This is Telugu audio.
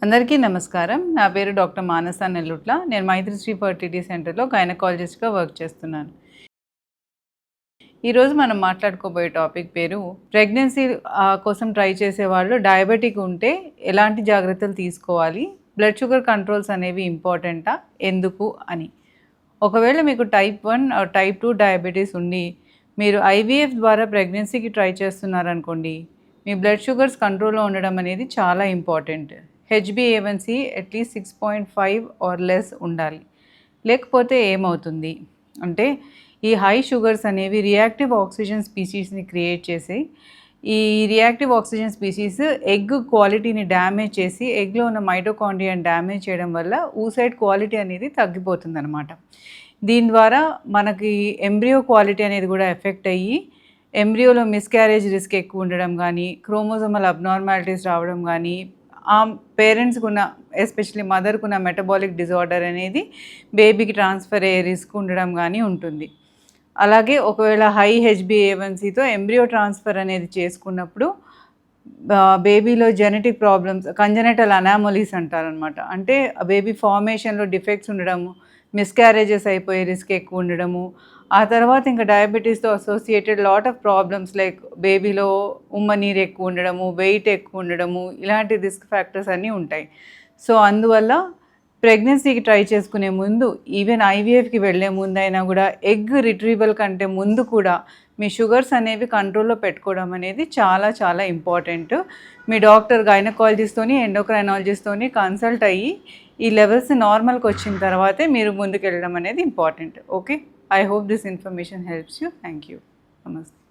అందరికీ నమస్కారం. నా పేరు డాక్టర్ మానస నెల్లుట్ల. నేను మైత్రిశ్రీ ఫర్టిలిటీ సెంటర్‌లో గైనకాలజిస్ట్‌గా వర్క్ చేస్తున్నాను. ఈరోజు మనం మాట్లాడుకోబోయే టాపిక్ పేరు ప్రెగ్నెన్సీ కోసం ట్రై చేసేవాళ్ళు డయాబెటిక్ ఉంటే ఎలాంటి జాగ్రత్తలు తీసుకోవాలి? బ్లడ్ షుగర్ కంట్రోల్స్ అనేవి ఇంపార్టెంటా? ఎందుకు అని. ఒకవేళ మీకు టైప్ 1 ఆర్ టైప్ 2 డయాబెటీస్ ఉండి మీరు ఐవీఎఫ్ ద్వారా ప్రెగ్నెన్సీకి ట్రై చేస్తున్నారనుకోండి, మీ బ్లడ్ షుగర్స్ కంట్రోల్‌లో ఉండడం అనేది చాలా ఇంపార్టెంట్. హెచ్బీఏవన్సీ అట్లీస్ట్ 6.5 ఆర్ లెస్ ఉండాలి. లేకపోతే ఏమవుతుంది అంటే ఈ హై షుగర్స్ అనేవి రియాక్టివ్ ఆక్సిజన్ స్పీసీస్ని క్రియేట్ చేసి ఈ రియాక్టివ్ ఆక్సిజన్ స్పీసీస్ ఎగ్ క్వాలిటీని డ్యామేజ్ చేసి ఎగ్లో ఉన్న మైటోకాండ్రియాని డ్యామేజ్ చేయడం వల్ల ఊసైడ్ క్వాలిటీ అనేది తగ్గిపోతుంది అనమాట. దీని ద్వారా మనకి ఎంబ్రియో క్వాలిటీ అనేది కూడా ఎఫెక్ట్ అయ్యి ఎంబ్రియోలో మిస్క్యారేజ్ రిస్క్ ఎక్కువ ఉండడం కానీ, క్రోమోజోమల్ అబ్నార్మాలిటీస్ రావడం కానీ, ఆ పేరెంట్స్‌కి ఉన్న ఎస్పెషల్లీ మదర్‌కి ఉన్న మెటబాలిక్ డిజార్డర్ అనేది బేబీకి ట్రాన్స్ఫర్ అయ్యే రిస్క్ ఉండడం కానీ ఉంటుంది. అలాగే ఒకవేళ హై హెచ్బీఏవన్సీతో ఎంబ్రియో ట్రాన్స్ఫర్ అనేది చేసుకున్నప్పుడు బేబీలో జెనెటిక్ ప్రాబ్లమ్స్ కంజెనిటల్ అనామలీస్ అంటారనమాట. అంటే బేబీ ఫార్మేషన్‌లో డిఫెక్ట్స్ ఉండడము, మిస్‌క్యారేజెస్ అయిపోయే రిస్క్ ఎక్కువ ఉండడము, ఆ తర్వాత ఇంకా డయాబెటీస్‌తో associated lot of problems like బేబీలో ఉమ్మనీరు ఎక్కువ ఉండడము, వెయిట్ ఎక్కువ ఉండడము, ఇలాంటి రిస్క్ ఫ్యాక్టర్స్ అన్నీ ఉంటాయి. సో అందువల్ల ప్రెగ్నెన్సీకి ట్రై చేసుకునే ముందు ఈవెన్ ఐవీఎఫ్‌కి వెళ్ళే ముందైనా కూడా ఎగ్ రిట్రీవల్ కంటే ముందు కూడా మీ షుగర్స్ అనేవి కంట్రోల్‌లో పెట్టుకోవడం అనేది చాలా చాలా ఇంపార్టెంట్. మీ డాక్టర్ గైనకాలజిస్ట్‌తోని, ఎండోక్రైనాలజిస్ట్‌తోని కన్సల్ట్ అయ్యి ఈ లెవెల్స్ నార్మల్‌కి వచ్చిన తర్వాతే మీరు ముందుకెళ్ళడం అనేది important. Okay. I hope this information helps you. Thank you. Namaste.